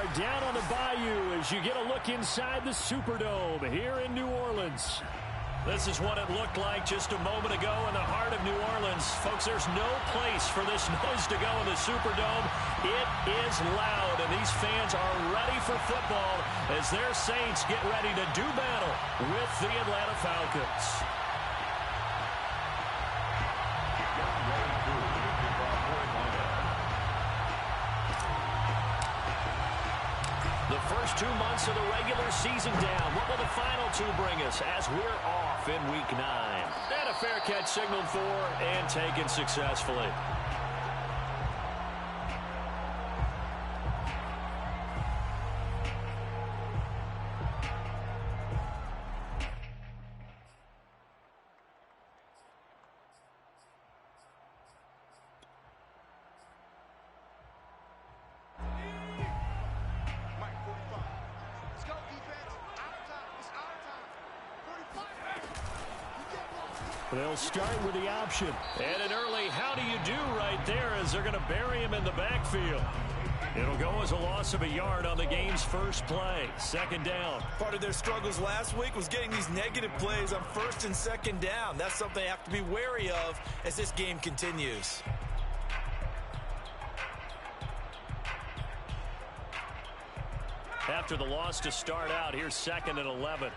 are down on the Bayou as you get a look inside the Superdome here in New Orleans. This is what it looked like just a moment ago in the heart of New Orleans. Folks, there's no place for this noise to go in the Superdome. It is loud, and these fans are ready for football as their Saints get ready to do battle with the Atlanta Falcons. The first 2 months of the regular season down. What will the final two bring us as we're off in Week 9? And a fair catch signaled for and taken successfully. They'll start with the option. And an early how do you do right there as they're going to bury him in the backfield. It'll go as a loss of a yard on the game's first play. Second down. Part of their struggles last week was getting these negative plays on first and second down. That's something they have to be wary of as this game continues. After the loss to start out, here's 2nd and 11.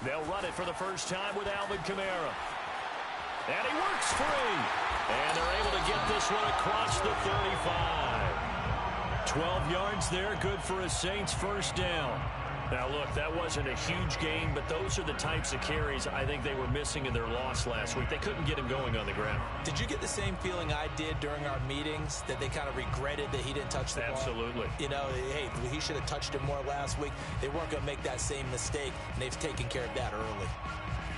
They'll run it for the first time with Alvin Kamara. And he works free. And they're able to get this one across the 35. 12 yards there, good for a Saints first down. Now, look, that wasn't a huge gain, but those are the types of carries I think they were missing in their loss last week. They couldn't get him going on the ground. Did you get the same feeling I did during our meetings, that they kind of regretted that he didn't touch the ball? Absolutely. You know, hey, he should have touched it more last week. They weren't going to make that same mistake, and they've taken care of that early.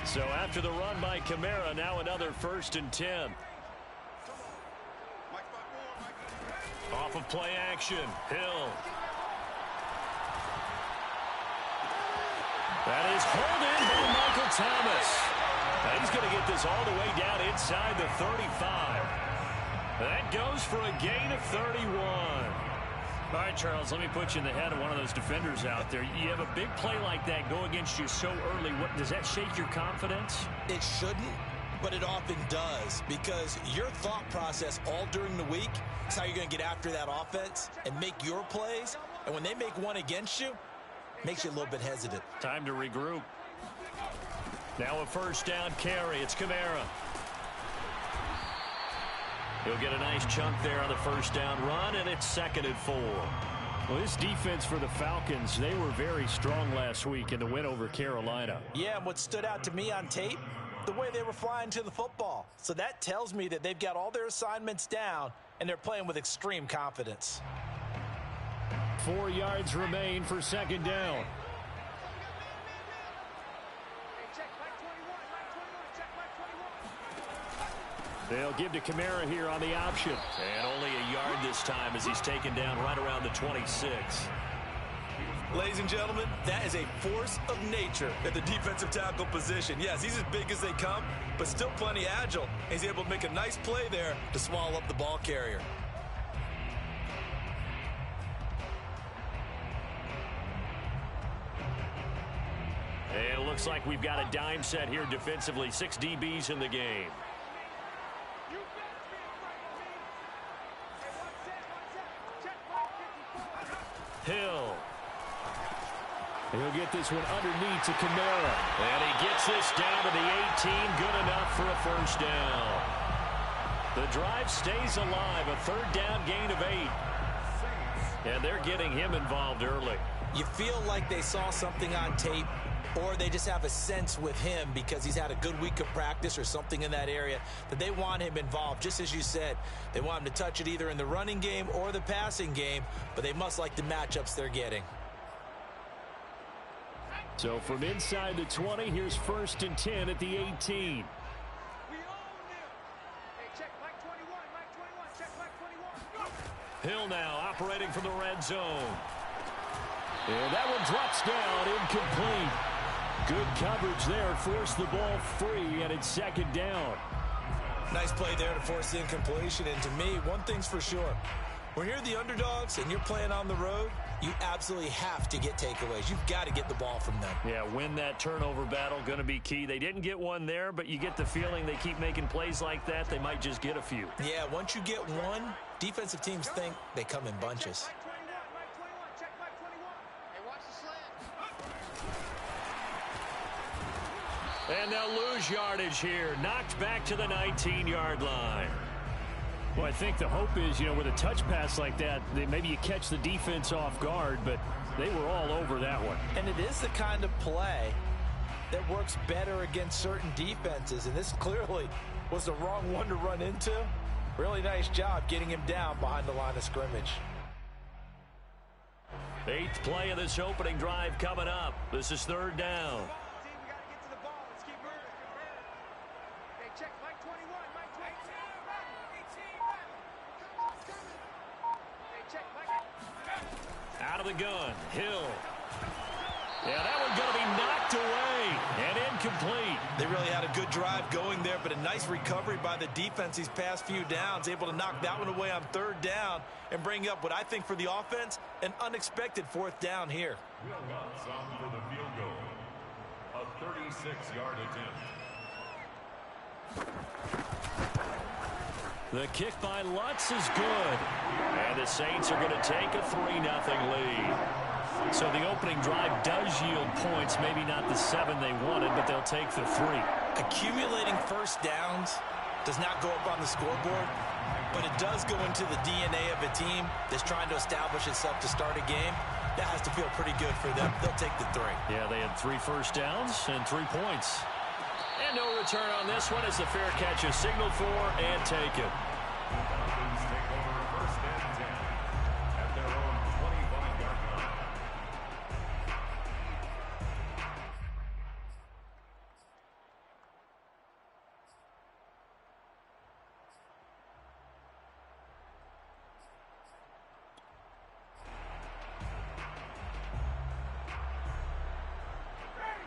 So after the run by Kamara, now another 1st and 10. Off of play action, Hill. That is hauled in by Michael Thomas. Now he's going to get this all the way down inside the 35. That goes for a gain of 31. All right, Charles, let me put you in the head of one of those defenders out there. You have a big play like that go against you so early. Does that shake your confidence? It shouldn't, but it often does, because your thought process all during the week is how you're going to get after that offense and make your plays. And when they make one against you, makes you a little bit hesitant. Time to regroup. Now a first down carry. It's Kamara. He'll get a nice chunk there on the first down run, and it's 2nd and 4. Well, this defense for the Falcons, they were very strong last week in the win over Carolina. Yeah, and what stood out to me on tape, the way they were flying to the football. So that tells me that they've got all their assignments down, and they're playing with extreme confidence. 4 yards remain for 2nd down. They'll give to Kamara here on the option. And only a yard this time as he's taken down right around the 26. Ladies and gentlemen, that is a force of nature at the defensive tackle position. Yes, he's as big as they come, but still plenty agile. He's able to make a nice play there to swallow up the ball carrier. And it looks like we've got a dime set here defensively. 6 DBs in the game. Hill. He'll get this one underneath to Kamara. And he gets this down to the 18. Good enough for a first down. The drive stays alive. A 3rd down gain of 8. And they're getting him involved early. You feel like they saw something on tape, or they just have a sense with him because he's had a good week of practice or something in that area that they want him involved. Just as you said, they want him to touch it either in the running game or the passing game, but they must like the matchups they're getting. So from inside the 20, here's 1st and 10 at the 18. Hill now operating from the red zone. And that one drops down, incomplete. Good coverage there, forced the ball free, and it's 2nd down. Nice play there to force the incompletion. And to me, one thing's for sure. When you're the underdogs and you're playing on the road, you absolutely have to get takeaways. You've got to get the ball from them. Yeah, win that turnover battle, going to be key. They didn't get one there, but you get the feeling they keep making plays like that, they might just get a few. Yeah, once you get one, defensive teams think they come in bunches. And they'll lose yardage here. Knocked back to the 19-yard line. Well, I think the hope is, with a touch pass like that, maybe you catch the defense off guard, but they were all over that one. And it is the kind of play that works better against certain defenses, and this clearly was the wrong one to run into. Really nice job getting him down behind the line of scrimmage. 8th play of this opening drive coming up. This is 3rd down. Out of the gun, Hill. Yeah, that one's going to be knocked away and incomplete. They really had a good drive going there, but a nice recovery by the defense these past few downs, able to knock that one away on 3rd down and bring up what I think for the offense, an unexpected 4th down here. Will Lutz on for the field goal. A 36-yard attempt. The kick by Lutz is good. And the Saints are going to take a 3-0 lead. So the opening drive does yield points, maybe not the 7 they wanted, but they'll take the 3. Accumulating first downs does not go up on the scoreboard, but it does go into the DNA of a team that's trying to establish itself to start a game. That has to feel pretty good for them. They'll take the 3. Yeah, they had 3 first downs and 3 points. And no return on this one as the fair catch is signaled for and taken. Dolphins take over 1st and 10 at their own 25-yard line.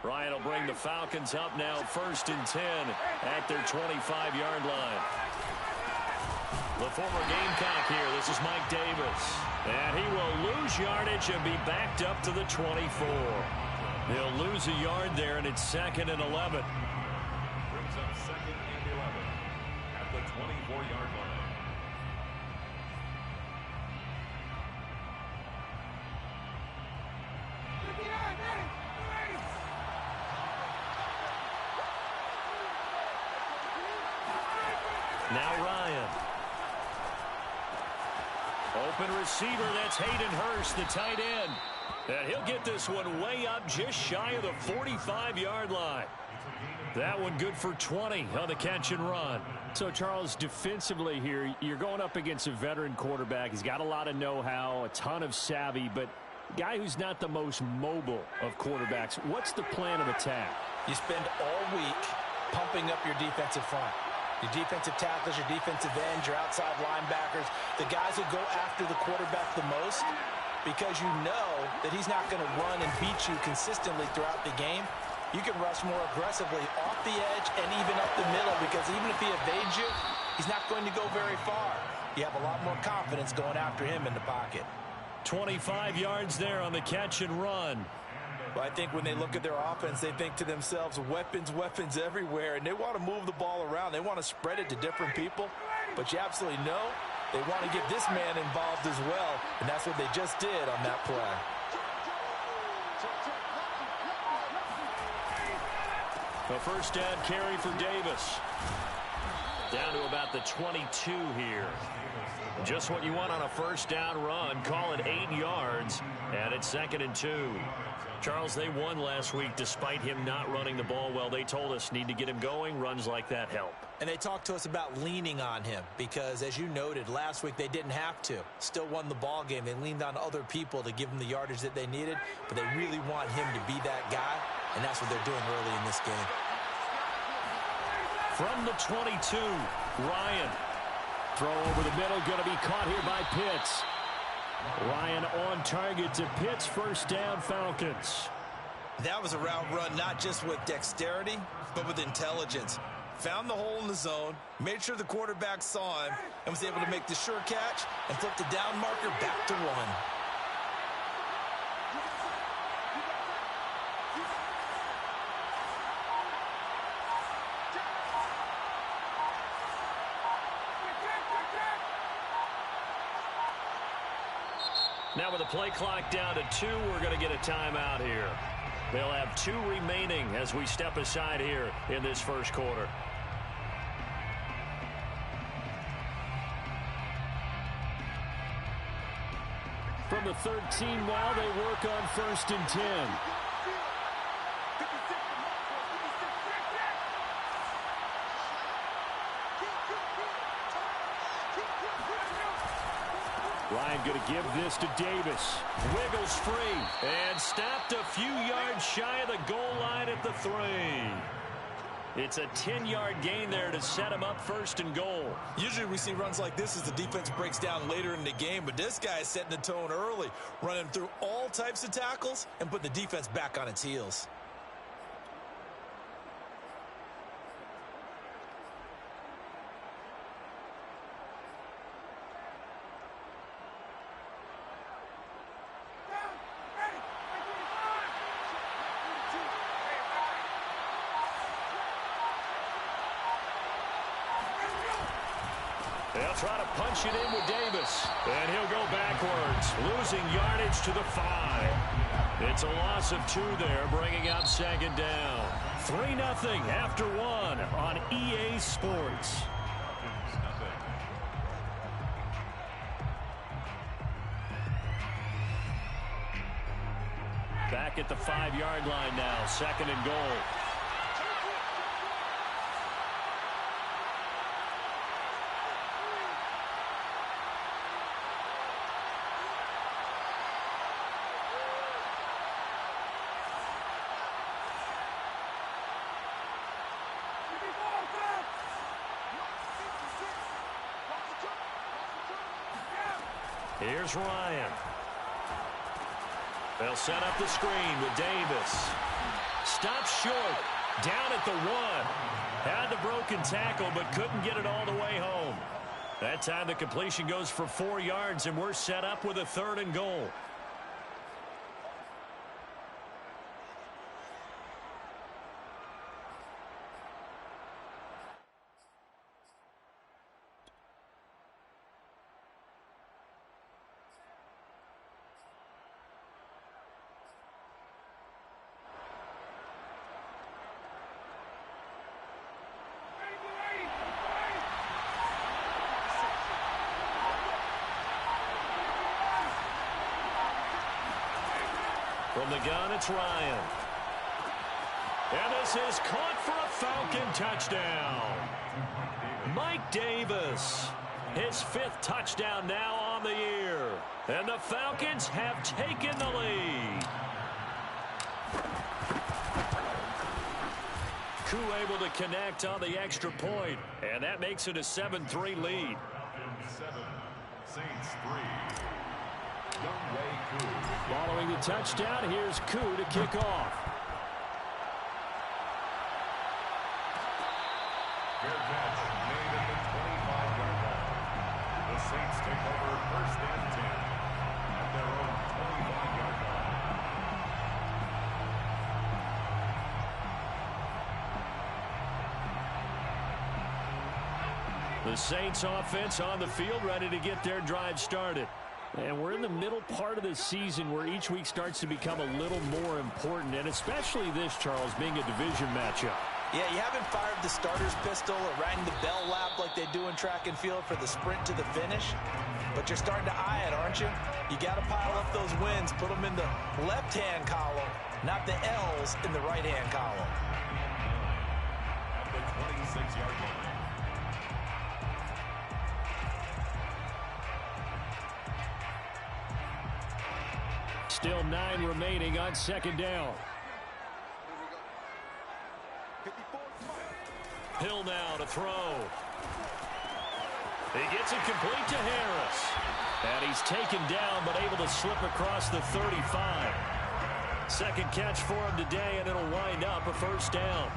Ryan will bring the Falcons up now 1st and 10 at their 25-yard line. The former Gamecock here. This is Mike Davis. And he will lose yardage and be backed up to the 24. They'll lose a yard there, and it's 2nd and 11. Brings up 2nd and 11 at the 24-yard line. Now Ryan. Open receiver, that's Hayden Hurst, the tight end. And he'll get this one way up just shy of the 45-yard line. That one good for 20 on the catch and run. So, Charles, defensively here, you're going up against a veteran quarterback. He's got a lot of know-how, a ton of savvy, but a guy who's not the most mobile of quarterbacks. What's the plan of attack? You spend all week pumping up your defensive front. Your defensive tackles, your defensive ends, your outside linebackers, the guys who go after the quarterback the most, because you know that he's not going to run and beat you consistently throughout the game. You can rush more aggressively off the edge and even up the middle, because even if he evades you, he's not going to go very far. You have a lot more confidence going after him in the pocket. 25 yards there on the catch and run. Well, I think when they look at their offense, they think to themselves, weapons, weapons everywhere, and they want to move the ball around. They want to spread it to different people, but you absolutely know they want to get this man involved as well, and that's what they just did on that play. The first down carry for Davis. Down to about the 22 here. Just what you want on a first down run. Call it 8 yards, and it's 2nd and 2. Charles, they won last week despite him not running the ball well. They told us need to get him going. Runs like that help. And they talked to us about leaning on him because, as you noted, last week they didn't have to. Still won the ball game. They leaned on other people to give them the yardage that they needed, but they really want him to be that guy, and that's what they're doing early in this game. From the 22, Ryan. Throw over the middle, going to be caught here by Pitts. Ryan on target to Pitts, first down Falcons. That was a route run not just with dexterity, but with intelligence. found the hole in the zone, made sure the quarterback saw him, and was able to make the sure catch and flip the down marker back to 1. Now with the play clock down to 2, we're going to get a timeout here. They'll have 2 remaining as we step aside here in this first quarter. From the 13 now, they work on 1st and 10. Ryan going to give this to Davis. Wiggles free and stopped a few yards shy of the goal line at the 3. It's a 10-yard gain there to set him up 1st and goal. Usually we see runs like this as the defense breaks down later in the game, but this guy is setting the tone early, running through all types of tackles and putting the defense back on its heels. They'll try to punch it in with Davis. And he'll go backwards, losing yardage to the 5. It's a loss of 2 there, bringing up 2nd down. 3-0 after 1 on EA Sports. Back at the 5-yard line now, 2nd and goal. Here's Ryan. They'll set up the screen with Davis. Stops short. Down at the 1. Had the broken tackle, but couldn't get it all the way home. That time the completion goes for 4 yards, and we're set up with a 3rd and goal. From the gun, it's Ryan. And this is caught for a Falcon touchdown. Mike Davis, his 5th touchdown now on the year. And the Falcons have taken the lead. Koo able to connect on the extra point, and that makes it a 7-3 lead. 7, Saints 3. Following the touchdown, here's Koo to kick off. Fair catch made at the 25-yard line. The Saints take over 1st and 10 at their own 25-yard line. The Saints offense on the field, ready to get their drive started. And we're in the middle part of the season where each week starts to become a little more important, and especially this, Charles, being a division matchup. Yeah, you haven't fired the starter's pistol or rang the bell lap like they do in track and field for the sprint to the finish, but you're starting to eye it, aren't you? You got to pile up those wins, put them in the left-hand column, not the L's in the right-hand column. At the 26-yard line. Still 9 remaining on 2nd down. Hill now to throw. He gets it complete to Harris. And he's taken down, but able to slip across the 35. 2nd catch for him today, and it'll wind up a 1st down.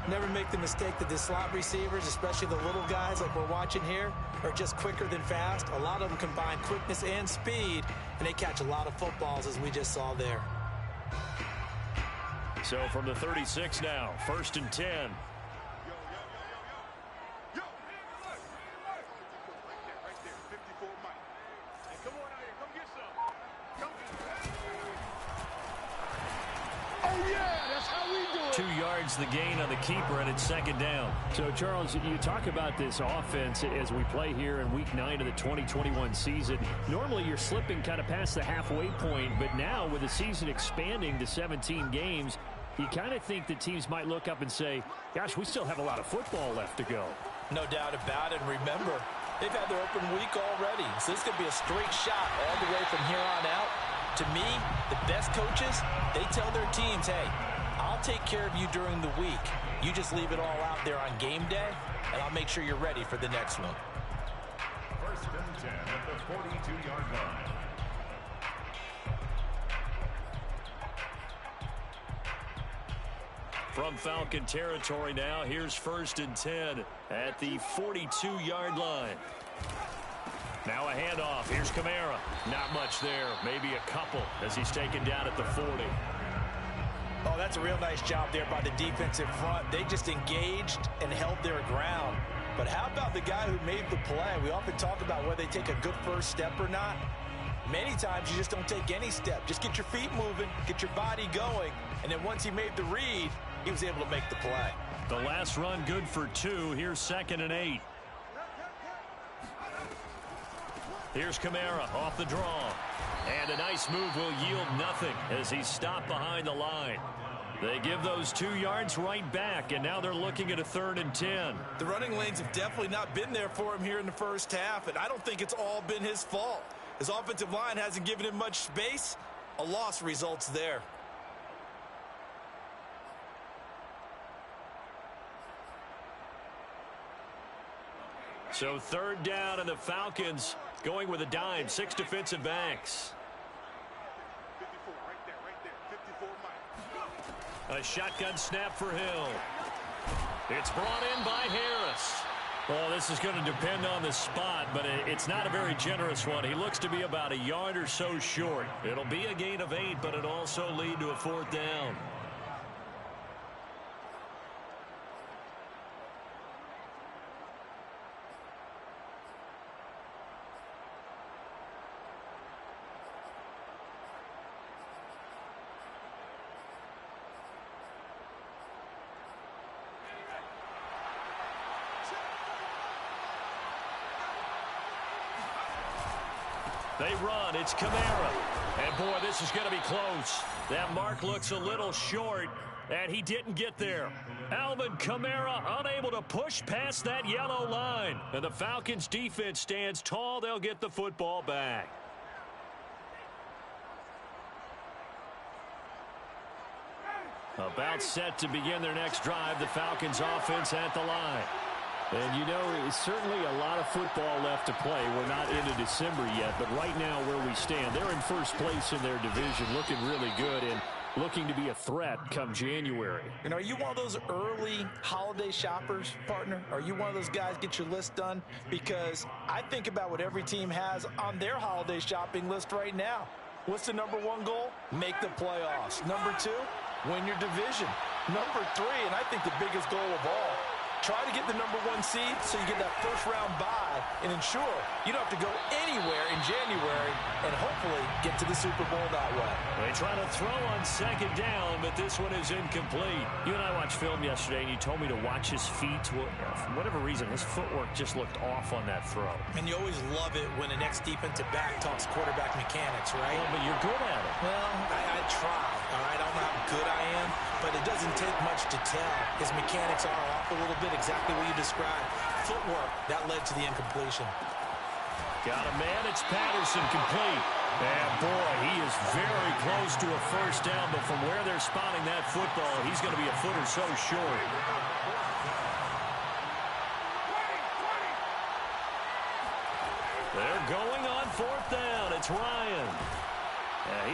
Never make the mistake that the slot receivers, especially the little guys like we're watching here, are just quicker than fast. A lot of them combine quickness and speed, and they catch a lot of footballs, as we just saw there. So from the 36 now, 1st and 10. The gain on the keeper, and it's 2nd down. So, Charles, you talk about this offense as we play here in Week 9 of the 2021 season. Normally, you're slipping kind of past the halfway point, but now with the season expanding to 17 games, you kind of think that teams might look up and say, gosh, we still have a lot of football left to go. No doubt about it. And remember, they've had their open week already, so this could be a straight shot all the way from here on out. To me, the best coaches, they tell their teams, hey, I'll take care of you during the week. You just leave it all out there on game day, and I'll make sure you're ready for the next one. 1st and 10 at the 42-yard line. From Falcon territory now, here's 1st and 10 at the 42-yard line. Now a handoff. Here's Kamara. Not much there. Maybe a couple as he's taken down at the 40. Oh, that's a real nice job there by the defensive front. They just engaged and held their ground. But how about the guy who made the play? We often talk about whether they take a good first step or not. Many times you just don't take any step. Just get your feet moving, get your body going, and then once he made the read, he was able to make the play. The last run good for 2. Here's 2nd and 8. Here's Kamara off the draw. And a nice move will yield nothing as he's stopped behind the line. They give those 2 yards right back, and now they're looking at a 3rd and 10. The running lanes have definitely not been there for him here in the first half, and I don't think it's all been his fault. His offensive line hasn't given him much space. A loss results there. So 3rd down, and the Falcons going with a dime. 6 defensive backs. A shotgun snap for Hill. It's brought in by Harris. Well, this is going to depend on the spot, but it's not a very generous one. He looks to be about a yard or so short. It'll be a gain of 8, but it'll also lead to a 4th down. They run. It's Kamara. And, boy, this is going to be close. That mark looks a little short, and he didn't get there. Alvin Kamara unable to push past that yellow line. And the Falcons' defense stands tall. They'll get the football back. About set to begin their next drive. The Falcons' offense at the line. And, you know, it's certainly a lot of football left to play. We're not into December yet, but right now where we stand, they're in first place in their division, looking really good and looking to be a threat come January. And are you one of those early holiday shoppers, partner? Are you one of those guys get your list done? Because I think about what every team has on their holiday shopping list right now. What's the #1 goal? Make the playoffs. #2, win your division. #3, and I think the biggest goal of all, try to get the #1 seed so you get that first-round bye and ensure you don't have to go anywhere in January and hopefully get to the Super Bowl that way. They try to throw on 2nd down, but this one is incomplete. You and I watched film yesterday, and you told me to watch his feet. Well, for whatever reason, his footwork just looked off on that throw. And you always love it when the next defensive back talks quarterback mechanics, right? Well, but you're good at it. Well, I try. All right, I don't know how good I am, but it doesn't take much to tell. His mechanics are off a little bit, exactly what you described. Footwork, that led to the incompletion. Got a man, it's Patterson, complete. And boy, he is very close to a first down, but from where they're spotting that football, he's going to be a foot or so short. They're going on 4th down. It's Ryan.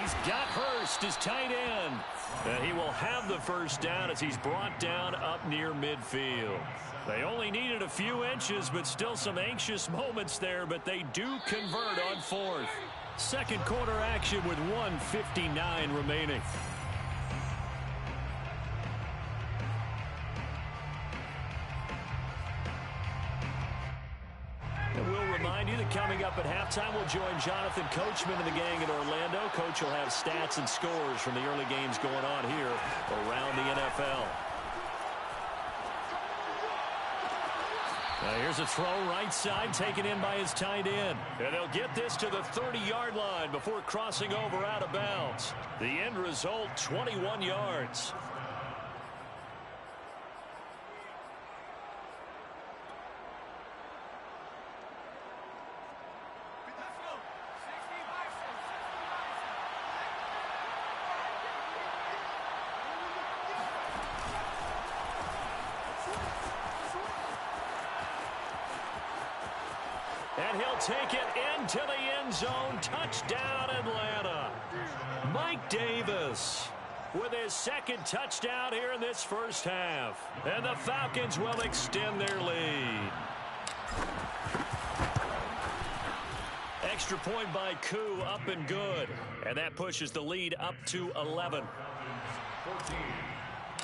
He's got Hurst, his tight end. He will have the first down as he's brought down up near midfield. They only needed a few inches, but still some anxious moments there, but they do convert on fourth. Second quarter action with 1:59 remaining. And we'll remind you that coming up at halftime, we'll join Jonathan Coachman and the gang in Orlando. Coach will have stats and scores from the early games going on here around the NFL. Here's a throw right side taken in by his tight end. And they'll get this to the 30-yard line before crossing over out of bounds. The end result, 21 yards. And he'll take it into the end zone. Touchdown, Atlanta. Mike Davis with his second touchdown here in this first half. And the Falcons will extend their lead. Extra point by Koo, up and good. And that pushes the lead up to 11. 14,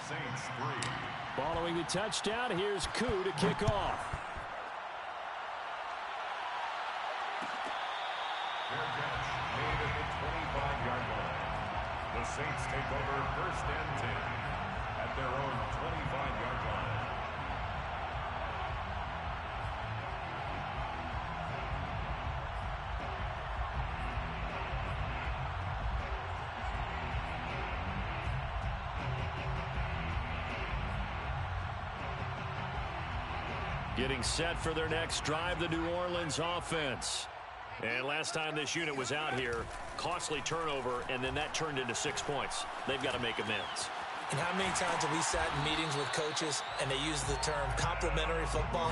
Saints 3. Following the touchdown, here's Koo to kick off. Made at the 25-yard line. The Saints take over first and 10 at their own 25-yard line. Getting set for their next drive, the New Orleans offense. And last time this unit was out here, costly turnover, and then that turned into 6 points. They've got to make amends. And how many times have we sat in meetings with coaches and they use the term complementary football?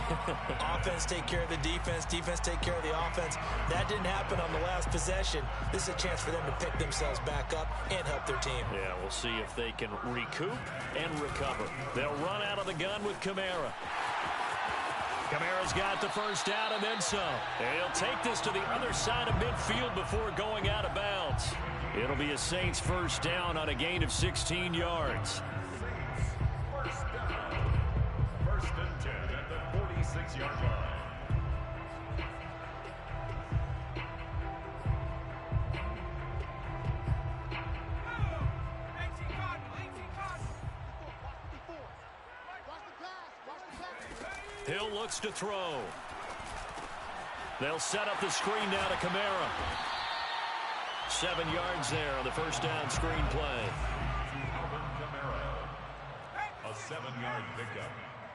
Offense take care of the defense, defense take care of the offense. That didn't happen on the last possession. This is a chance for them to pick themselves back up and help their team. Yeah, we'll see if they can recoup and recover. They'll run out of the gun with Kamara. Kamara's got the first down and then some. And he'll take this to the other side of midfield before going out of bounds. It'll be a Saints first down on a gain of 16 yards. First down. First and 10 at the 46-yard line. Hill looks to throw. They'll set up the screen now to Kamara. 7 yards there on the first down screen play. Alvin Kamara. A 7-yard pickup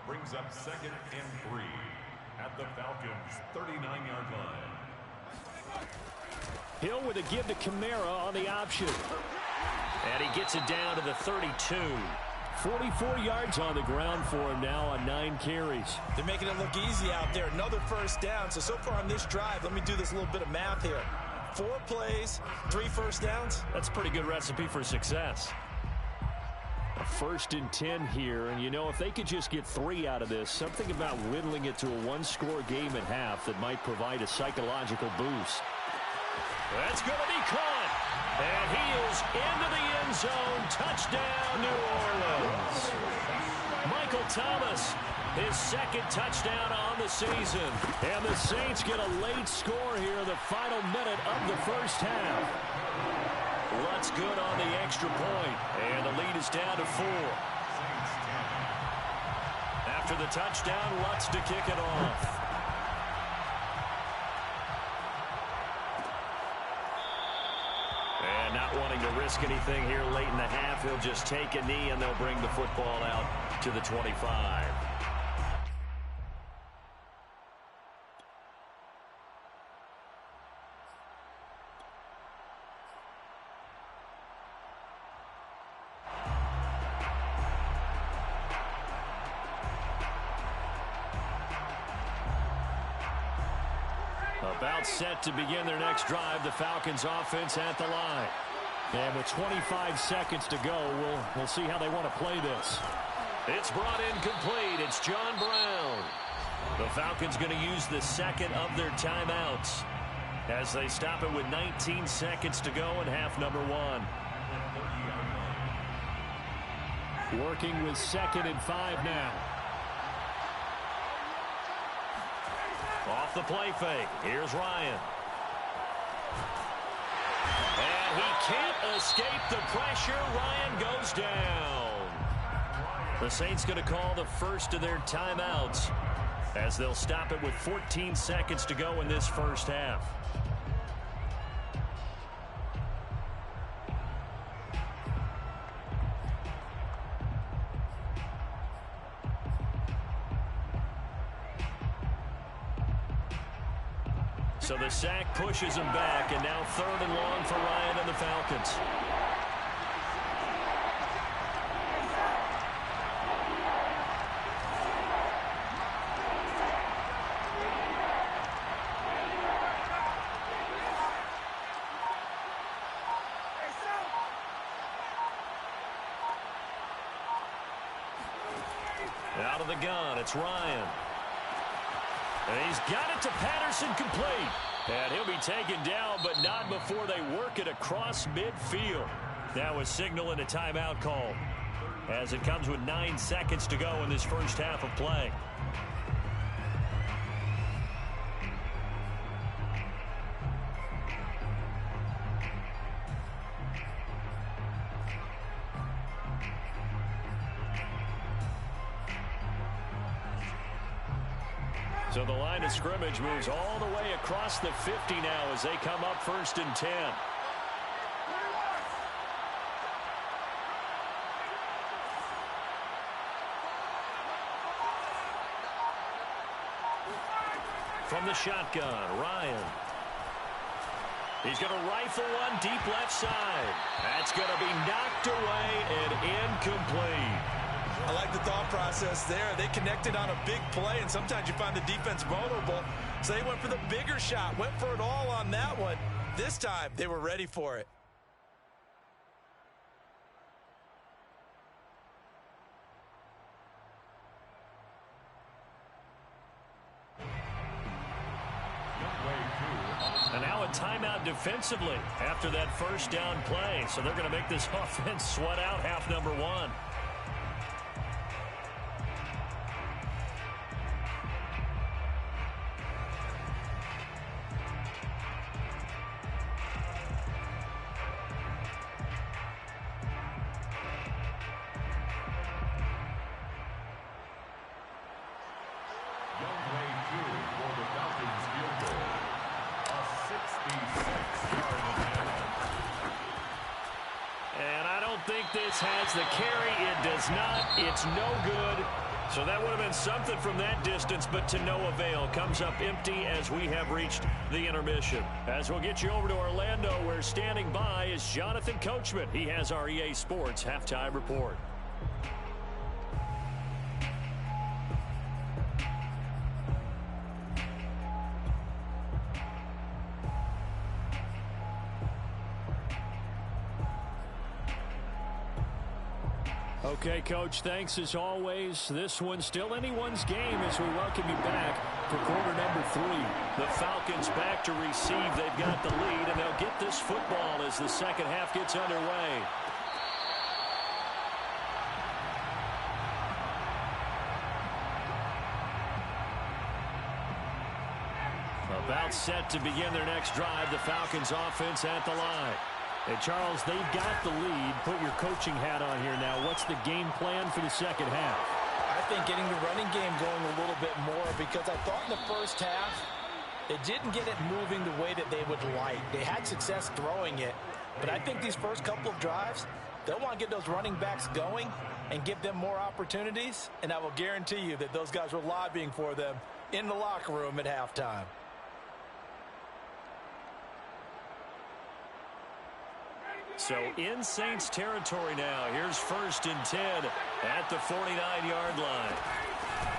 brings up second and 3 at the Falcons' 39-yard line. Hill with a give to Kamara on the option. And he gets it down to the 32. 44 yards on the ground for him now on 9 carries. They're making it look easy out there. Another first down. So far on this drive, let me do this little bit of math here. 4 plays, 3 first downs. That's a pretty good recipe for success. A 1st and 10 here, and you know, if they could just get 3 out of this, something about whittling it to a 1-score game at half that might provide a psychological boost. That's going to be caught. And he is into the end zone. Touchdown, New Orleans. Michael Thomas, his second touchdown on the season. And the Saints get a late score here in the final minute of the first half. Lutz good on the extra point. And the lead is down to 4. After the touchdown, Lutz to kick it off. And not wanting to risk anything here late in the half, he'll just take a knee and they'll bring the football out to the 25. About set to begin their next drive. The Falcons offense at the line. And with 25 seconds to go, we'll see how they want to play this. It's brought in complete. It's John Brown. The Falcons going to use the second of their timeouts as they stop it with 19 seconds to go in half number 1. Working with 2nd and 5 now. Off the play fake. Here's Ryan. And he can't escape the pressure. Ryan goes down. The Saints going to call the first of their timeouts as they'll stop it with 14 seconds to go in this first half. So the sack pushes him back, and now 3rd and long for Ryan and the Falcons. Out of the gun, it's Ryan. And he's got it to Patterson, complete. And he'll be taken down, but not before they work it across midfield. That was signaling a timeout call as it comes with 9 seconds to go in this first half of play. So the line of scrimmage moves all the way across the 50 now as they come up 1st and 10. From the shotgun, Ryan. He's going to rifle one deep left side. That's going to be knocked away and incomplete. I like the thought process there. They connected on a big play, and sometimes you find the defense vulnerable. So they went for the bigger shot, went for it all on that one. This time, they were ready for it. And now a timeout defensively after that first down play. So they're going to make this offense sweat out half number 1. This has the carry. It does not. It's no good. So that would have been something from that distance, but to no avail. Comes up empty as we have reached the intermission. As we'll get you over to Orlando, where standing by is Jonathan Coachman. He has our EA Sports halftime report. Okay, Coach, thanks as always. This one's still anyone's game as we welcome you back for quarter number 3. The Falcons back to receive. They've got the lead, and they'll get this football as the second half gets underway. About set to begin their next drive, the Falcons offense at the line. And, Charles, they've got the lead. Put your coaching hat on here now. What's the game plan for the second half? I think getting the running game going a little bit more, because I thought in the first half they didn't get it moving the way that they would like. They had success throwing it, but I think these first couple of drives, they'll want to get those running backs going and give them more opportunities, and I will guarantee you that those guys were lobbying for them in the locker room at halftime. So in Saints territory now. Here's 1st and 10 at the 49-yard line.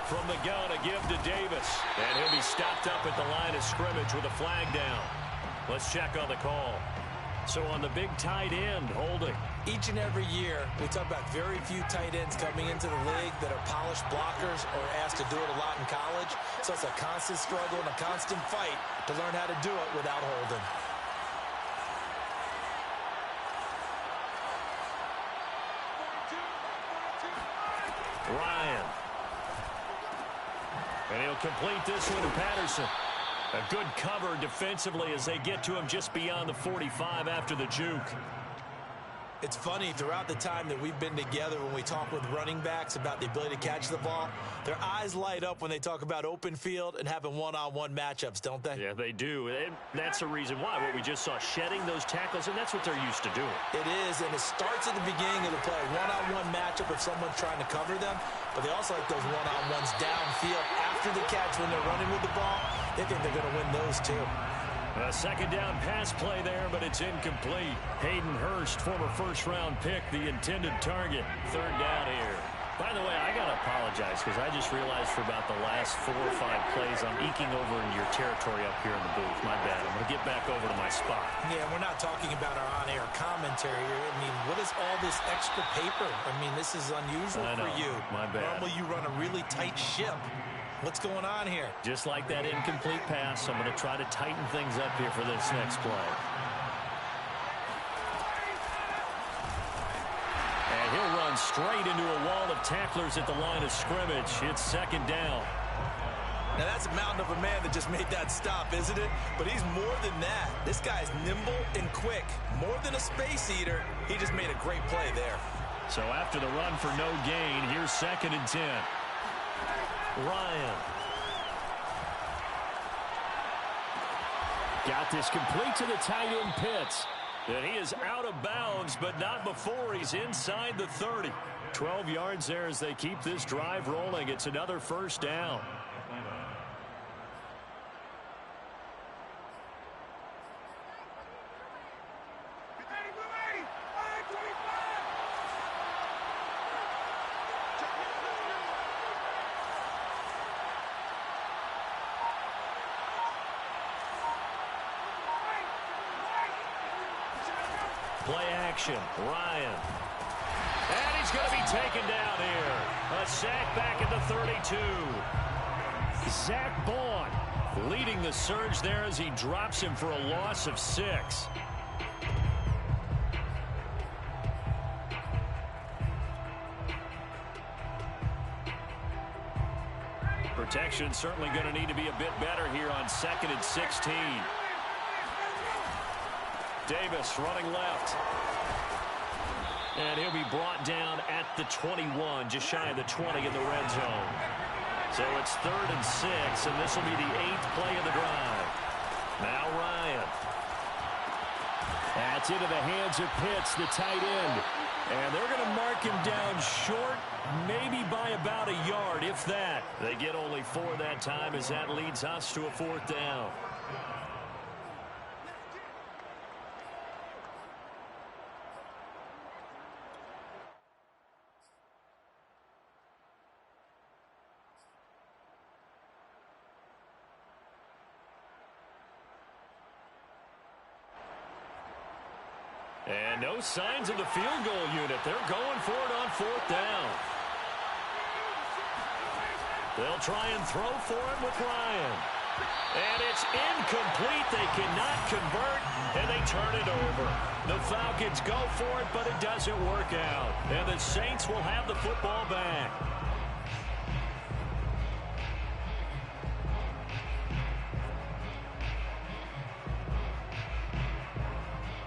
From the gun, a give to Davis. And he'll be stopped up at the line of scrimmage with a flag down. Let's check on the call. So on the big tight end, holding. Each and every year, we talk about very few tight ends coming into the league that are polished blockers or asked to do it a lot in college. So it's a constant struggle and a constant fight to learn how to do it without holding. Ryan. And he'll complete this one to Patterson. A good cover defensively as they get to him just beyond the 45 after the juke. It's funny, throughout the time that we've been together when we talk with running backs about the ability to catch the ball, their eyes light up when they talk about open field and having one-on-one matchups, don't they? Yeah, they do. And that's the reason why. What we just saw, shedding those tackles, and that's what they're used to doing. It is, and it starts at the beginning of the play. One-on-one matchup if someone's trying to cover them, but they also like those one-on-ones downfield after the catch when they're running with the ball. They think they're going to win those too. A second down pass play there, but it's incomplete. Hayden Hurst, former first-round pick, the intended target. Third down here. By the way, I got to apologize because I just realized for about the last 4 or 5 plays I'm eking over into your territory up here in the booth. My bad. I'm going to get back over to my spot. Yeah, we're not talking about our on-air commentary here. I mean, what is all this extra paper? I mean, this is unusual for you. My bad. Normally you run a really tight ship. What's going on here? Just like that incomplete pass, I'm going to try to tighten things up here for this next play. And he'll run straight into a wall of tacklers at the line of scrimmage. It's second down. Now, that's a mountain of a man that just made that stop, isn't it? But he's more than that. This guy's nimble and quick. More than a space eater, he just made a great play there. So after the run for no gain, here's 2nd and 10. Ryan. Got this complete to the tight end Pitts. And he is out of bounds, but not before he's inside the 30. 12 yards there as they keep this drive rolling. It's another first down. Play action, Ryan. And he's going to be taken down here. A sack back at the 32. Zach Bond leading the surge there as he drops him for a loss of 6. Protection certainly going to need to be a bit better here on 2nd and 16. Davis running left. And he'll be brought down at the 21, just shy of the 20 in the red zone. So it's 3rd and 6, and this will be the 8th play of the drive. Now Ryan. That's into the hands of Pitts, the tight end. And they're going to mark him down short, maybe by about a yard, if that. They get only 4 that time as that leads us to a 4th down. And no signs of the field goal unit. They're going for it on 4th down. They'll try and throw for it with Ryan. And it's incomplete. They cannot convert, and they turn it over. The Falcons go for it, but it doesn't work out. And the Saints will have the football back.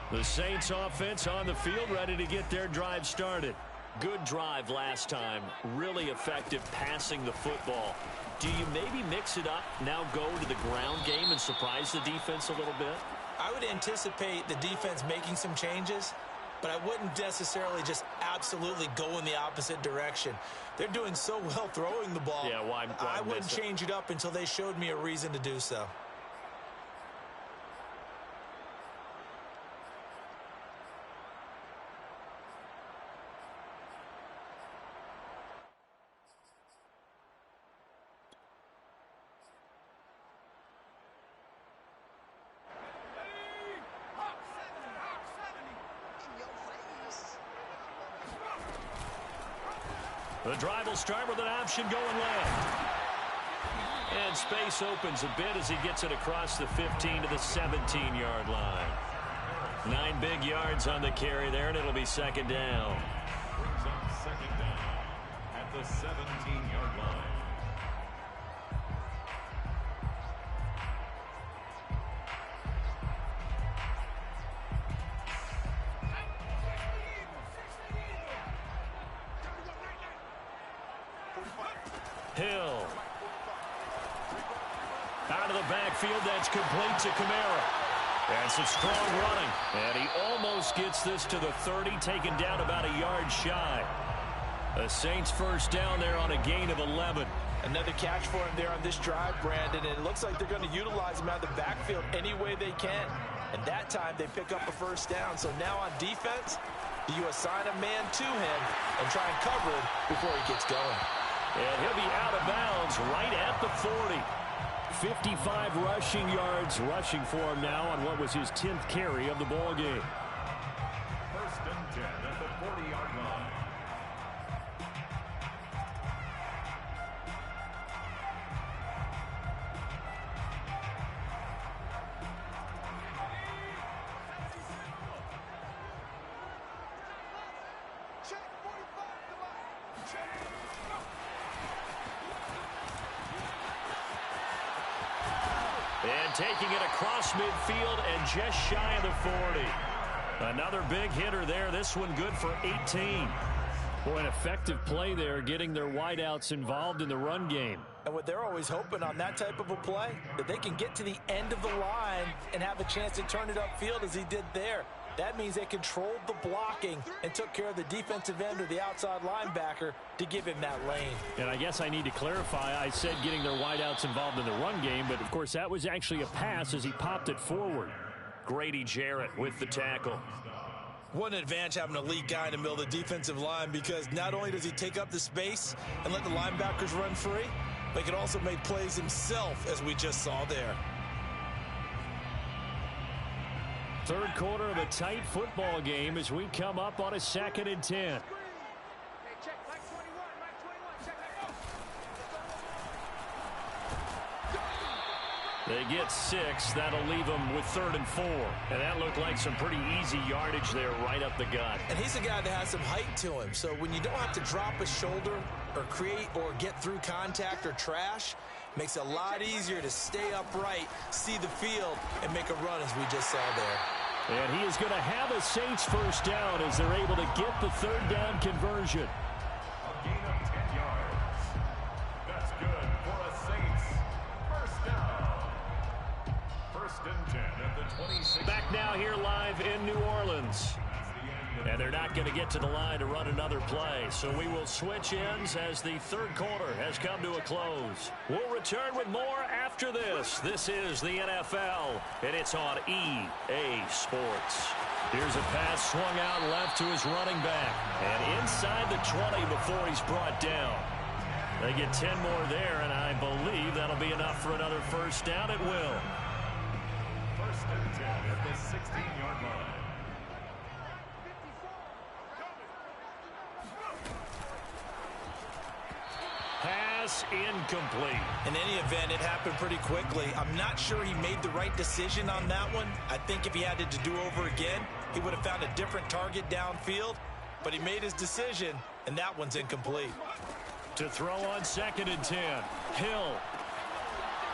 The Saints offense on the field, ready to get their drive started. Good drive last time. Really effective passing the football. Do you maybe mix it up, now go to the ground game and surprise the defense a little bit? I would anticipate the defense making some changes, but I wouldn't necessarily just absolutely go in the opposite direction. They're doing so well throwing the ball. Yeah, why I wouldn't change it up until they showed me a reason to do so. The drive will start with an option going left. And space opens a bit as he gets it across the 15 to the 17-yard line. 9 big yards on the carry there, and it'll be second down. Brings up second down at the 17-yard line. Hill. Out of the backfield, that's complete to Kamara. And some strong running. And he almost gets this to the 30, taken down about a yard shy. The Saints first down there on a gain of 11. Another catch for him there on this drive, Brandon, and it looks like they're going to utilize him out of the backfield any way they can. And that time they pick up a first down. So now on defense, you assign a man to him and try and cover him before he gets going. And he'll be out of bounds right at the 40. 55 rushing yards rushing for him now on what was his 10th carry of the ball game. First and 10 at the 40-yard line. And taking it across midfield and just shy of the 40. Another big hitter there. This one good for 18. Boy, an effective play there, getting their wideouts involved in the run game. And what they're always hoping on that type of a play, that they can get to the end of the line and have a chance to turn it upfield as he did there. That means they controlled the blocking and took care of the defensive end or the outside linebacker to give him that lane. And I guess I need to clarify, I said getting their wideouts involved in the run game, but of course that was actually a pass as he popped it forward. Grady Jarrett with the tackle. What an advantage having a elite guy in the middle of the defensive line, because not only does he take up the space and let the linebackers run free, but he can also make plays himself, as we just saw there. Third quarter of a tight football game as we come up on a 2nd and 10. They get 6. That'll leave them with 3rd and 4. And that looked like some pretty easy yardage there right up the gut. And he's a guy that has some height to him. So when you don't have to drop a shoulder or create or get through contact or trash, makes it a lot easier to stay upright, see the field, and make a run as we just saw there. And he is going to have a Saints first down as they're able to get the 3rd down conversion. A gain of 10 yards. That's good for a Saints first down. First and 10 at the 26. Back now here live in New Orleans. And they're not going to get to the line to run another play. So we will switch ends as the third quarter has come to a close. We'll return with more after this. This is the NFL, and it's on EA Sports. Here's a pass swung out left to his running back. And inside the 20 before he's brought down. They get 10 more there, and I believe that'll be enough for another first down. It will. First and 10 at the 16-yard line. Pass incomplete. In any event, it happened pretty quickly. I'm not sure he made the right decision on that one. I think if he had it to do over again, he would have found a different target downfield. But he made his decision, and that one's incomplete. To throw on 2nd and 10. Hill.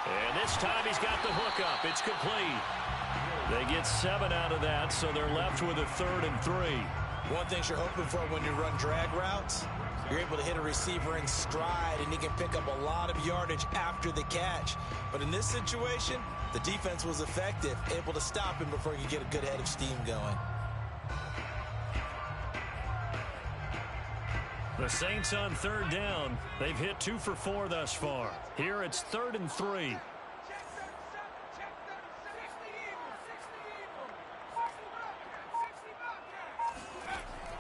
And this time he's got the hook up. It's complete. They get 7 out of that, so they're left with a 3rd and 3. One thing you're hoping for when you run drag routes, you're able to hit a receiver in stride, and he can pick up a lot of yardage after the catch. But in this situation, the defense was effective, able to stop him before he could get a good head of steam going. The Saints on 3rd down. They've hit 2 for 4 thus far. Here it's 3rd and 3.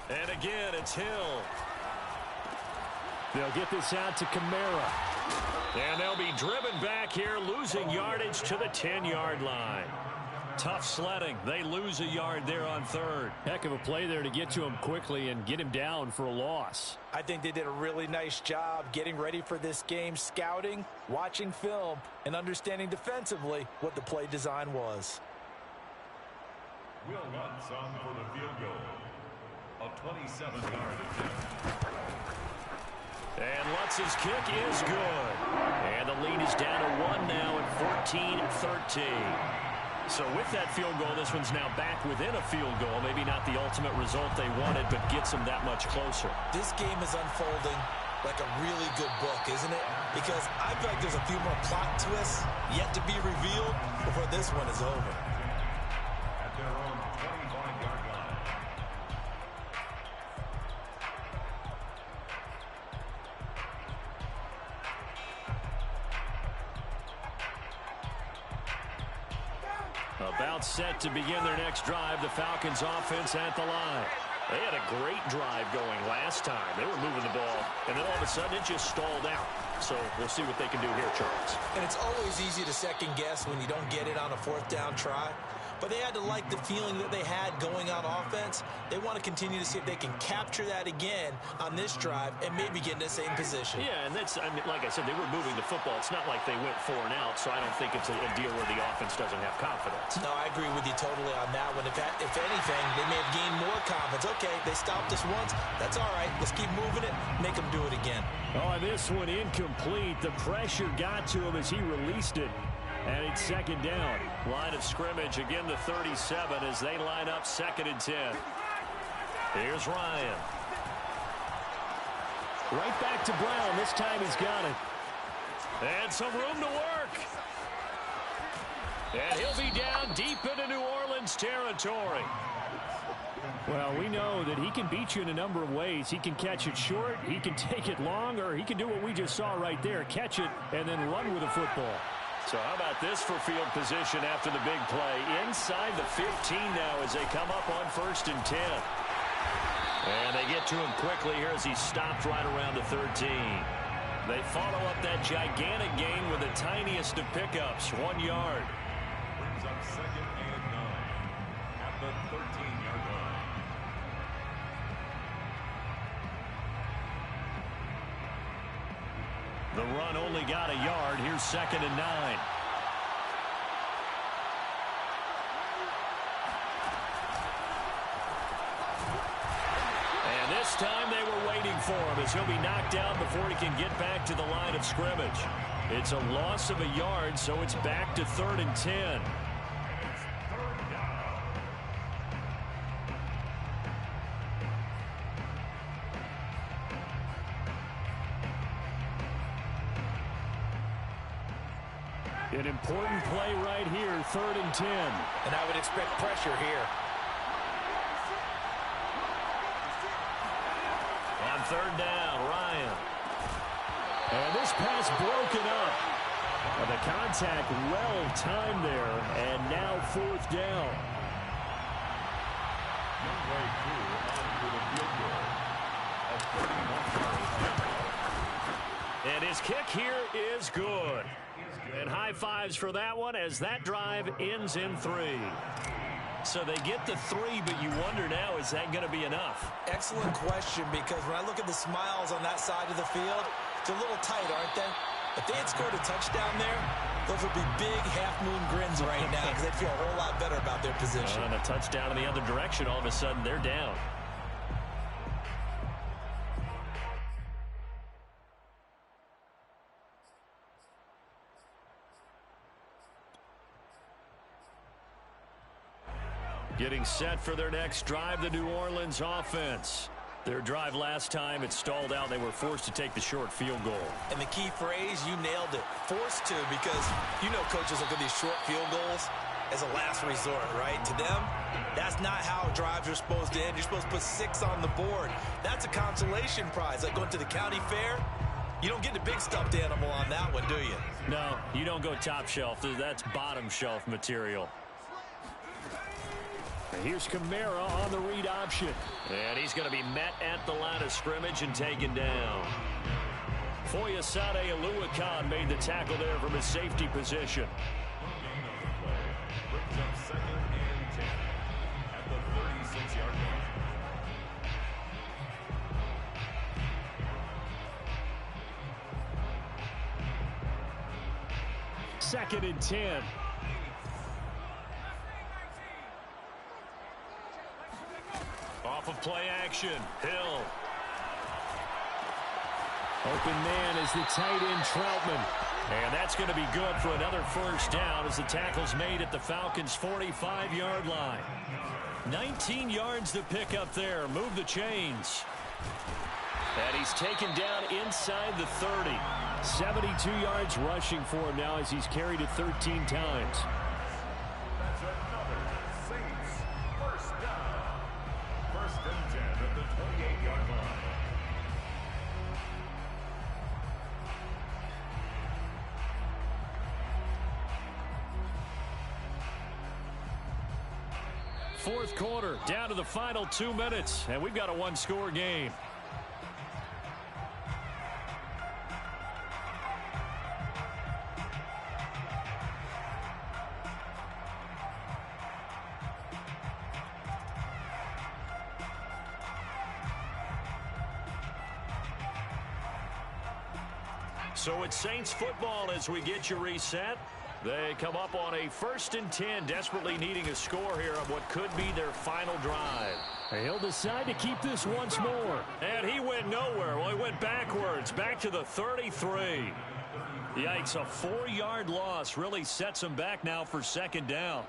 And again, it's Hill. They'll get this out to Kamara. And they'll be driven back here, losing yardage to the 10-yard line. Tough sledding. They lose a yard there on third. Heck of a play there to get to him quickly and get him down for a loss. I think they did a really nice job getting ready for this game, scouting, watching film, and understanding defensively what the play design was. Will Lutz on for the field goal. A 27-yard attempt. And Lutz's kick is good. And the lead is down to 1 now at 14-13. So with that field goal, this one's now back within a field goal. Maybe not the ultimate result they wanted, but gets them that much closer. This game is unfolding like a really good book, isn't it? Because I feel like there's a few more plot twists yet to be revealed before this one is over. At their own 25-yard line. About set to begin their next drive, the Falcons offense at the line. They had a great drive going last time. They were moving the ball, and then all of a sudden it just stalled out. So we'll see what they can do here, Charles. And it's always easy to second guess when you don't get it on a fourth down try. But they had to like the feeling that they had going on offense. They want to continue to see if they can capture that again on this drive and maybe get in the same position. Yeah, and that's, I mean, like I said, they were moving the football. It's not like they went 4 and out, so I don't think it's a deal where the offense doesn't have confidence. No, I agree with you totally on that one. If anything, they may have gained more confidence. Okay, they stopped us once. That's all right. Let's keep moving it. Make them do it again. Oh, this one incomplete. The pressure got to him as he released it. And it's second down. Line of scrimmage, again the 37 as they line up 2nd and 10. Here's Ryan. Right back to Brown. This time he's got it. And some room to work. And he'll be down deep into New Orleans territory. Well, we know that he can beat you in a number of ways. He can catch it short, he can take it long, or he can do what we just saw right there, catch it and then run with the football. So how about this for field position after the big play? Inside the 15 now as they come up on 1st and 10. And they get to him quickly here as he stopped right around the 13. They follow up that gigantic gain with the tiniest of pickups, 1 yard. Brings up 2nd and 9 at the 13-yard line. The run only got a yard. Here's 2nd and 9. And this time they were waiting for him as he'll be knocked down before he can get back to the line of scrimmage. It's a loss of a yard, so it's back to 3rd and 10. An important play right here, 3rd and 10. And I would expect pressure here. On 3rd down, Ryan. And this pass broken up. And the contact well timed there. And now 4th down. Midway through on for the field goal. A 31-yard attempt. And his kick here is good. And high fives for that one as that drive ends in 3. So they get the 3, but you wonder now, is that going to be enough? Excellent question, because when I look at the smiles on that side of the field, it's a little tight, aren't they? If they had scored a touchdown there, those would be big half-moon grins right now because they'd feel a whole lot better about their position. And a touchdown in the other direction, all of a sudden they're down. Getting set for their next drive, the New Orleans offense. Their drive last time, it stalled out. They were forced to take the short field goal. And the key phrase, you nailed it, forced to, because you know coaches look at these short field goals as a last resort, right? To them, that's not how drives are supposed to end. You're supposed to put 6 on the board. That's a consolation prize, like going to the county fair. You don't get the big stuffed animal on that one, do you? No, you don't go top shelf. That's bottom shelf material. Here's Kamara on the read option. And he's going to be met at the line of scrimmage and taken down. Foyesade Oluwakan made the tackle there from his safety position. Brings up 2nd 2nd and 10. Off of play action, Hill. Open man is the tight end, Troutman. And that's going to be good for another first down as the tackle's made at the Falcons' 45-yard line. 19 yards to pick up there. Move the chains. And he's taken down inside the 30. 72 yards rushing for him now as he's carried it 13 times. That's another Saints first down. First and 10 at the 28-yard line. Fourth quarter, down to the final 2 minutes, and we've got a one-score game. So it's Saints football as we get you reset. They come up on a 1st and 10, desperately needing a score here on what could be their final drive. He'll decide to keep this once more. And he went nowhere. Well, he went backwards, back to the 33. Yikes, a 4-yard loss really sets him back now for 2nd down.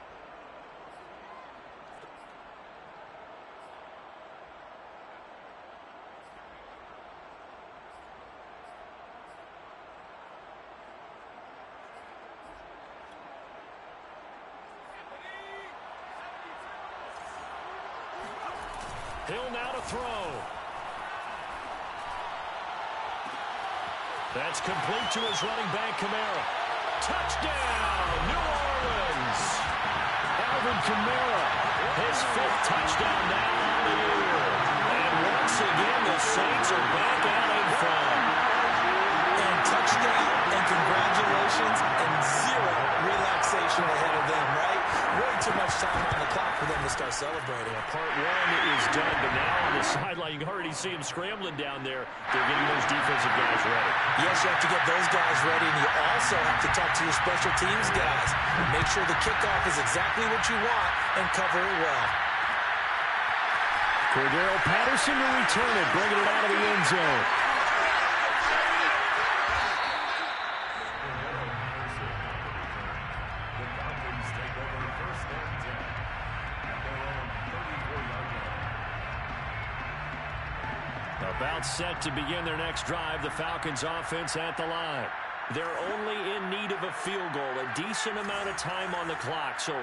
Hill now to throw. That's complete to his running back, Kamara. Touchdown, New Orleans. Alvin Kamara, his 5th touchdown now on the year. And once again, the Saints are back out in front. And touchdown, and congratulations, and 0 relaxation ahead of them, right? Way too much time on the clock for them to start celebrating. Part 1 is done, but now on the sideline, you can already see him scrambling down there. They're getting those defensive guys ready. Yes, you have to get those guys ready, and you also have to talk to your special teams guys. Make sure the kickoff is exactly what you want and cover it well. Cordero Patterson to return it, bringing it out of the end zone. About set to begin their next drive, the Falcons offense at the line. They're only in need of a field goal, a decent amount of time on the clock. So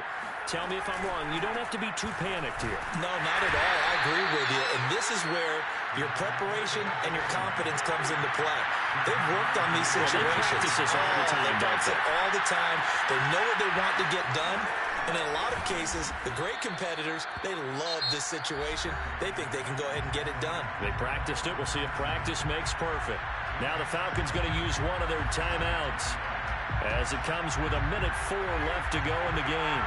tell me if I'm wrong. You don't have to be too panicked here. No, not at all. I agree with you. And this is where your preparation and your confidence comes into play. They've worked on these situations. They practice this all the time. They practice it all the time. They know what they want to get done. And in a lot of cases, the great competitors, they love this situation. They think they can go ahead and get it done. They practiced it. We'll see if practice makes perfect. Now the Falcons going to use one of their timeouts as it comes with 1:04 left to go in the game.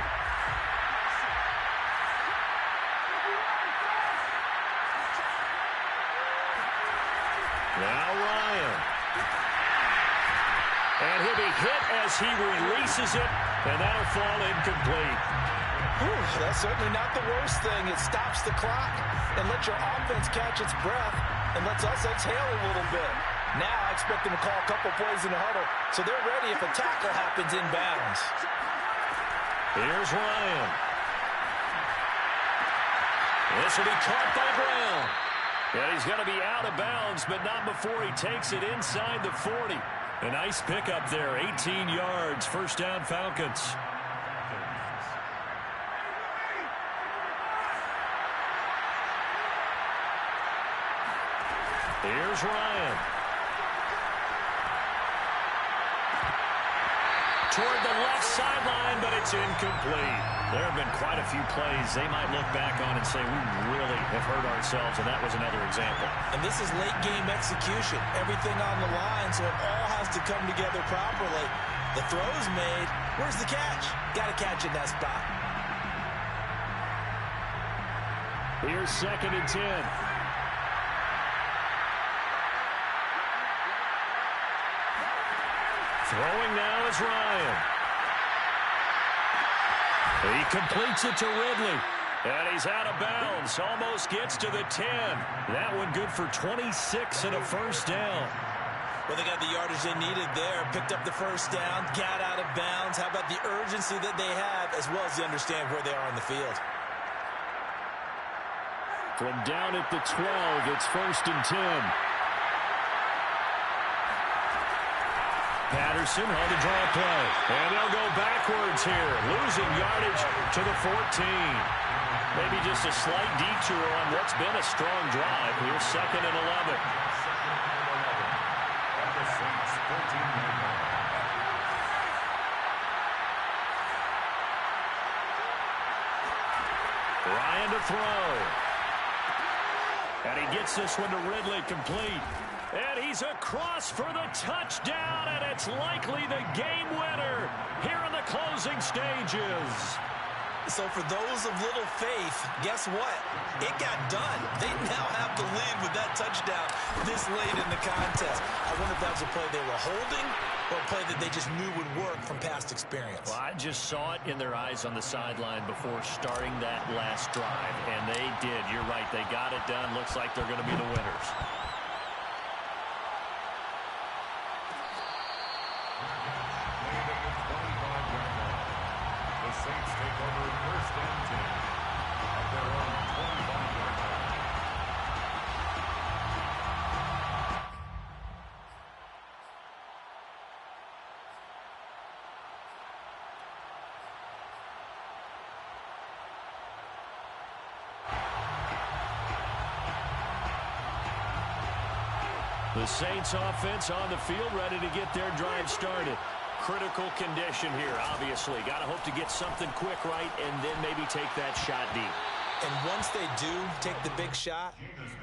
Now Ryan. And he'll be hit as he releases it, and that'll fall incomplete. That's certainly not the worst thing. It stops the clock and lets your offense catch its breath and lets us exhale a little bit. Now I expect them to call a couple plays in the huddle so they're ready if a tackle happens inbounds. Here's Ryan. This will be caught by Brown. And he's going to be out of bounds, but not before he takes it inside the 40. A nice pickup there, 18 yards, first down Falcons. Here's Ryan. Toward the left sideline, but it's incomplete. There have been quite a few plays they might look back on and say, we really have hurt ourselves, and that was another example. And this is late game execution. Everything on the line, so it all has to come together properly. The throw's made. Where's the catch? Got to catch in that spot. Here's 2nd and 10. Throwing now is Ryan. He completes it to Ridley. And he's out of bounds. Almost gets to the 10. That one good for 26 and a first down. Well, they got the yardage they needed there. Picked up the first down, got out of bounds. How about the urgency that they have, as well as they understand where they are on the field? From down at the 12, it's 1st and 10. Patterson on the draw play. And they'll go backwards here. Losing yardage to the 14. Maybe just a slight detour on what's been a strong drive. Here's 2nd and 11. Ryan to throw. And he gets this one to Ridley, complete. And he's across for the touchdown, and it's likely the game winner here in the closing stages. So for those of little faith, guess what? It got done. They now have the lead with that touchdown this late in the contest. I wonder if that was a play they were holding or a play that they just knew would work from past experience. Well, I just saw it in their eyes on the sideline before starting that last drive, and they did. You're right. They got it done. Looks like they're going to be the winners. Saints take over 1st and 10 at their own 25-yard line. The Saints offense on the field, ready to get their drive started. Critical condition here, obviously. Got to hope to get something quick right and then maybe take that shot deep. And once they do take the big shot,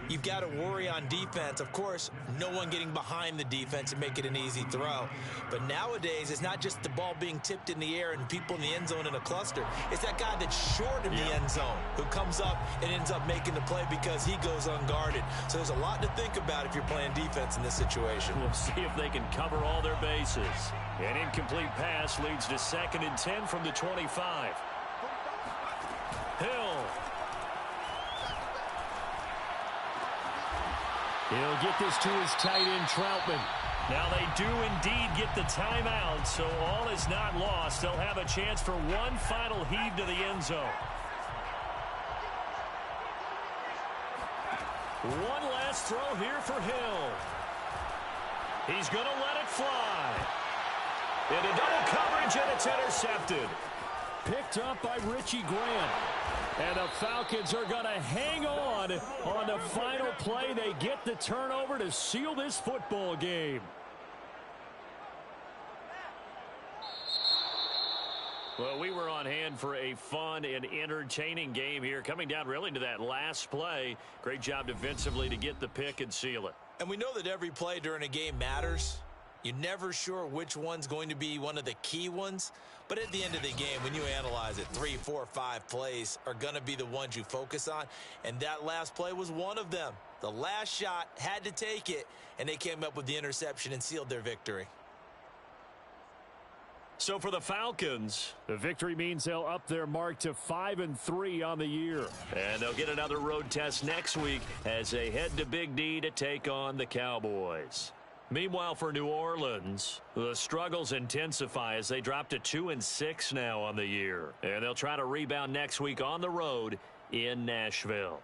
you've got to worry on defense. Of course, no one getting behind the defense and make it an easy throw. But nowadays, it's not just the ball being tipped in the air and people in the end zone in a cluster. It's that guy that's short of the end zone who comes up and ends up making the play because he goes unguarded. So there's a lot to think about if you're playing defense in this situation. We'll see if they can cover all their bases. An incomplete pass leads to 2nd and 10 from the 25. Hill. He'll get this to his tight end, Troutman. Now they do indeed get the timeout, so all is not lost. They'll have a chance for one final heave to the end zone. One last throw here for Hill. He's going to let it fly. Into double coverage, and it's intercepted. Picked up by Richie Grant. And the Falcons are going to hang on the final play. They get the turnover to seal this football game. Well, we were on hand for a fun and entertaining game here. Coming down really to that last play. Great job defensively to get the pick and seal it. And we know that every play during a game matters. You're never sure which one's going to be one of the key ones. But at the end of the game, when you analyze it, 3, 4, 5 plays are going to be the ones you focus on. And that last play was one of them. The last shot had to take it, and they came up with the interception and sealed their victory. So for the Falcons, the victory means they'll up their mark to 5-3 on the year. And they'll get another road test next week as they head to Big D to take on the Cowboys. Meanwhile, for New Orleans, the struggles intensify as they drop to 2-6 now on the year. And they'll try to rebound next week on the road in Nashville.